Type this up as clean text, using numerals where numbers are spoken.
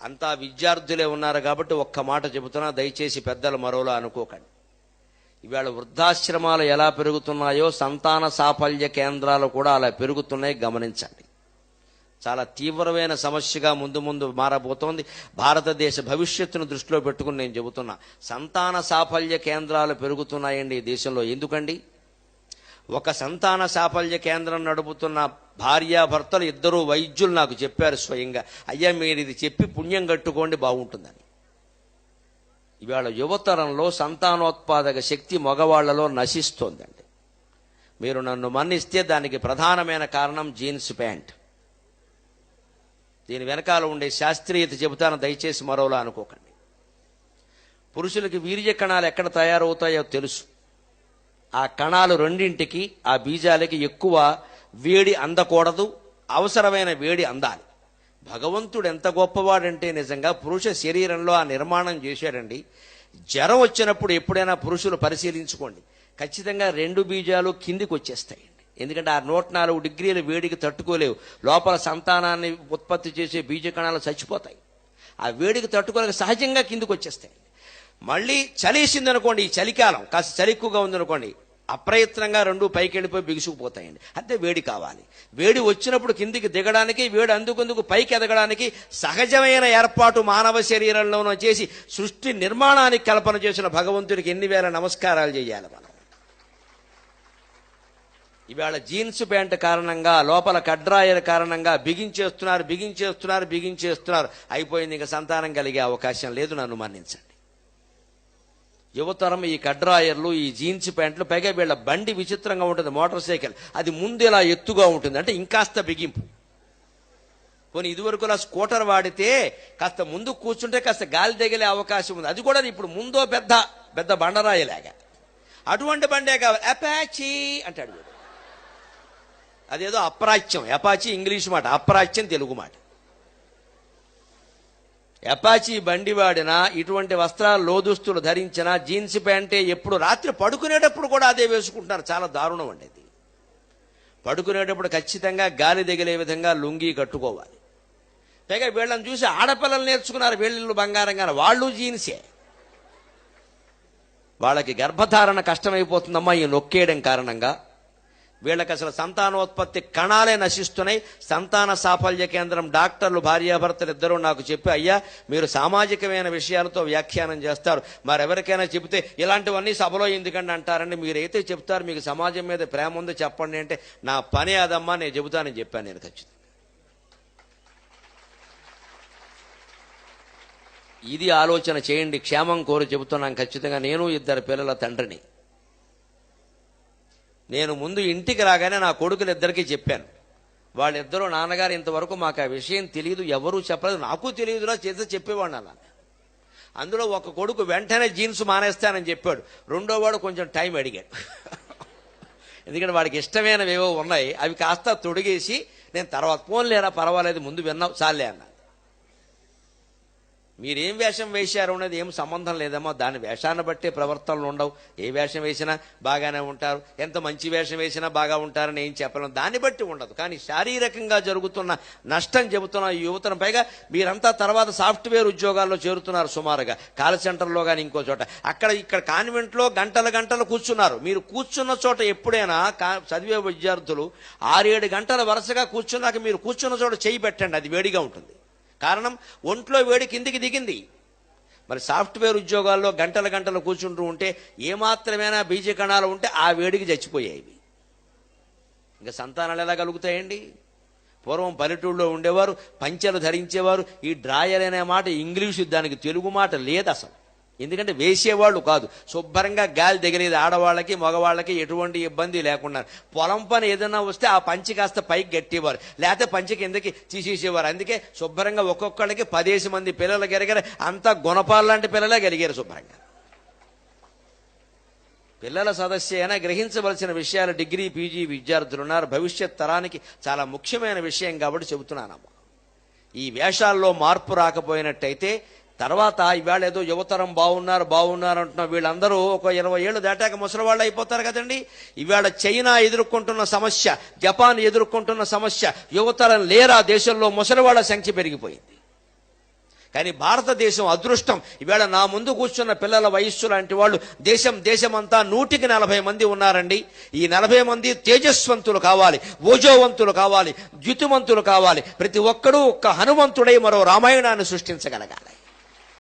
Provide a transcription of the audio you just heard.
అంతా విద్యార్థులే ఉన్నారు కాబట్టి ఒక్క మాట చెబుతున్నా, దయచేసి పెద్దలు మరోలా అనుకోకండి. ఇవాళ వృద్ధాశ్రమాలు ఎలా పెరుగుతున్నాయో సంతాన సాఫల్య కేంద్రాలు కూడా అలా పెరుగుతున్నాయి, గమనించండి. చాలా తీవ్రమైన సమస్యగా ముందు ముందు మారబోతోంది. భారతదేశ భవిష్యత్తును దృష్టిలో పెట్టుకుని నేను చెబుతున్నా, సంతాన సాఫల్య కేంద్రాలు పెరుగుతున్నాయండి ఈ దేశంలో. ఎందుకండి? ఒక సంతాన సాఫల్య కేంద్రం నడుపుతున్న భార్యాభర్తలు ఇద్దరు వైద్యులు నాకు చెప్పారు స్వయంగా, అయ్యా మీరు ఇది చెప్పి పుణ్యం కట్టుకోండి బాగుంటుందని. ఇవాళ యువతరంలో సంతానోత్పాదక శక్తి మగవాళ్లలో నశిస్తోందండి. మీరు నన్ను మన్నిస్తే దానికి ప్రధానమైన కారణం జీన్స్ ప్యాంట్. దీని వెనకాల ఉండే శాస్త్రీయత చెబుతాను, దయచేసి మరోలా అనుకోకండి. పురుషులకి వీర్య కణాలు ఎక్కడ తయారవుతాయో తెలుసు. ఆ కణాలు రెండింటికి, ఆ బీజాలకి ఎక్కువ వేడి అందకూడదు, అవసరమైన వేడి అందాలి. భగవంతుడు ఎంత గొప్పవాడంటే నిజంగా పురుష శరీరంలో ఆ నిర్మాణం చేశాడండి. జ్వరం వచ్చినప్పుడు ఎప్పుడైనా పురుషులు పరిశీలించుకోండి, ఖచ్చితంగా 2 బీజాలు కిందికి వచ్చేస్తాయండి. ఎందుకంటే ఆ 104 డిగ్రీల వేడికి తట్టుకోలేవు. లోపల సంతానాన్ని ఉత్పత్తి చేసే బీజ కణాలు చచ్చిపోతాయి. ఆ వేడికి తట్టుకోలేక సహజంగా కిందికి వచ్చేస్తాయండి. మళ్ళీ చలేసింది అనుకోండి, ఈ చలికాలం కాస్త చలి ఎక్కువగా ఉందనుకోండి, అప్రయత్నంగా 2 పైకి వెళ్ళిపోయి బిగుసుకుపోతాయండి. అంతే వేడి కావాలి. వేడి వచ్చినప్పుడు కిందికి దిగడానికి, వేడి అందుకుందుకు పైకి ఎదగడానికి సహజమైన ఏర్పాటు మానవ శరీరంలోనూ చేసి సృష్టి నిర్మాణానికి కల్పన చేసిన భగవంతుడికి ఎన్ని వేల నమస్కారాలు చేయాలి మనం. ఇవాళ జీన్స్ ప్యాంట్ కారణంగా, లోపల కడ్రాయల కారణంగా బిగించేస్తున్నారు. అయిపోయింది, ఇంకా సంతానం కలిగే అవకాశం లేదు. నన్ను మన్నించండి. యువతరం ఈ కడ్రాయర్లు, ఈ జీన్స్ ప్యాంట్లు, పైగా వీళ్ళ బండి విచిత్రంగా ఉంటుంది, మోటార్ సైకిల్. అది ముందు ఇలా ఎత్తుగా ఉంటుంది, అంటే ఇంకాస్త బిగింపు. పోనీ ఇదివరకులా స్కూటర్ వాడితే కాస్త ముందు కూర్చుంటే కాస్త గాలి తగిలే అవకాశం ఉంది. అది కూడా ఇప్పుడు ముందో పెద్ద పెద్ద బండరాయిలాగా. అటువంటి బండే కావాలి. అపాచీ అంటాడు. అదేదో అప్రాచ్యం. అపాచీ ఇంగ్లీష్ మాట, అప్రాచ్యం తెలుగు మాట. అపాచీ బండి వాడినా, ఇటువంటి వస్త్రాలు లోదుస్తులు ధరించినా, జీన్స్ ప్యాంటే ఎప్పుడు రాత్రి పడుకునేటప్పుడు కూడా అదే వేసుకుంటున్నారు. చాలా దారుణం అండి అది. పడుకునేటప్పుడు ఖచ్చితంగా గాలి తగిలే విధంగా లుంగీ కట్టుకోవాలి. పైగా వీళ్ళని చూసి ఆడపిల్లలు నేర్చుకున్నారు, వీళ్ళు బంగారంగా, వాళ్ళు జీన్సే. వాళ్ళకి గర్భధారణ కష్టమైపోతుందమ్మా ఈ నొక్కేయడం కారణంగా. వీళ్ళకి అసలు సంతానోత్పత్తి కణాలే నశిస్తున్నాయి. సంతాన సాఫల్య కేంద్రం డాక్టర్లు భార్యాభర్తలు ఇద్దరూ నాకు చెప్పి, అయ్యా మీరు సామాజికమైన విషయాలతో వ్యాఖ్యానం చేస్తారు, మరెవరికైనా చెబితే ఇలాంటివన్నీ సభలో ఎందుకండి అంటారండి, మీరైతే చెప్తారు, మీకు సమాజం మీద ప్రేమ ఉంది చెప్పండి అంటే, నా పని అదమ్మా, నేను చెబుతానని చెప్పాను నేను ఖచ్చితంగా. ఇది ఆలోచన చేయండి. క్షేమం కోరి చెబుతున్నాను ఖచ్చితంగా. నేను 2 పిల్లల తండ్రిని. నేను ముందు ఇంటికి రాగానే నా కొడుకులిద్దరికీ చెప్పాను. వాళ్ళిద్దరూ, నాన్నగారు ఇంతవరకు మాకు ఆ విషయం తెలియదు, ఎవరూ చెప్పలేదు, నాకు తెలియదురా చేస్తే చెప్పేవాడు అన్న. అందులో ఒక కొడుకు వెంటనే జీన్స్ మానేస్తానని చెప్పాడు. రెండో వాడు కొంచెం టైం అడిగాడు. ఎందుకంటే వాడికి ఇష్టమైనవేవో ఉన్నాయి, అవి కాస్త తొడిగేసి నేను తర్వాత పోన్లేరా పర్వాలేదు ముందు విన్నావు చాలే అన్నా. మీరేం వేషం వేశారు అనేది ఏం సంబంధం లేదమ్మా, దాని వేషాన్ని బట్టే ప్రవర్తనలు ఉండవు. ఏ వేషం వేసినా బాగానే ఉంటారు, ఎంత మంచి వేషం వేసినా బాగా ఉంటారని ఏం చెప్పలేం, దాన్ని బట్టి ఉండదు. కానీ శారీరకంగా జరుగుతున్న నష్టం చెబుతున్న ఈ యువతను. పైగా మీరంతా తర్వాత సాఫ్ట్వేర్ ఉద్యోగాల్లో చేరుతున్నారు సుమారుగా, కాల్ సెంటర్లో కానీ ఇంకో చోట, అక్కడ ఇక్కడ కాన్వెంట్లో గంటలు కూర్చున్నారు. మీరు కూర్చున్న చోట ఎప్పుడైనా చదివే విద్యార్థులు 6-7 గంటల వరుసగా కూర్చున్నాక మీరు కూర్చున్న చోట చేయి పెట్టండి, అది వేడిగా ఉంటుంది. కారణం ఒంట్లో వేడి కిందికి దిగింది. మరి సాఫ్ట్వేర్ ఉద్యోగాల్లో గంటలు కూర్చుంటూ ఉంటే ఏమాత్రమైనా బీజ కణాలు ఉంటే ఆ వేడికి చచ్చిపోయాయి. ఇంకా సంతానాలు ఎలా కలుగుతాయండి? పూర్వం పల్లెటూళ్ళలో ఉండేవారు, పంచెలు ధరించేవారు. ఈ డ్రాయర్ అనే మాట ఇంగ్లీషు, దానికి తెలుగు మాట లేదు అసలు. ఎందుకంటే వేసేవాళ్ళు కాదు, శుభ్రంగా గాలి తగిలేది. ఆడవాళ్ళకి మగవాళ్ళకి ఎటువంటి ఇబ్బంది లేకుండా. పొలం పని ఏదైనా వస్తే ఆ పంచి కాస్త పైకి గట్టేవారు, లేకపోతే పంచి కిందకి తీసేసేవారు. అందుకే శుభ్రంగా ఒక్కొక్కళ్ళకి 10 మంది పిల్లలు కలిగారు. అంతా గుణపాలు లాంటి పిల్లలే కలిగారు శుభ్రంగా. పిల్లల సదస్సు అయినా గ్రహించవలసిన విషయాలు డిగ్రీ పీజీ విద్యార్థులు ఉన్నారు. భవిష్యత్ తరానికి చాలా ముఖ్యమైన విషయం కాబట్టి చెబుతున్నానమ్మా. ఈ వేషాల్లో మార్పు రాకపోయినట్టయితే తర్వాత ఇవాళ ఏదో యువతరం బాగున్నారు అంటున్నా, వీళ్ళందరూ ఒక 20 ఏళ్ళు దాటాక ముసలివాళ్ళు అయిపోతారు కదండి. ఇవాళ చైనా ఎదుర్కొంటున్న సమస్య, జపాన్ ఎదుర్కొంటున్న సమస్య, యువతరం లేరా దేశంలో ముసలివాళ్ల సంఖ్య పెరిగిపోయింది. కానీ భారతదేశం అదృష్టం, ఈవేళ నా ముందు కూర్చున్న పిల్లల వయస్సు లాంటి వాళ్ళు దేశమంతా 140 మంది ఉన్నారండి. ఈ 40 మంది తేజస్వంతులు కావాలి, ఓజోవంతులు కావాలి, ద్యుతివంతులు కావాలి. ప్రతి ఒక్కడూ ఒక్క హనుమంతుడై మరో రామాయణాన్ని సృష్టించగలగాలి.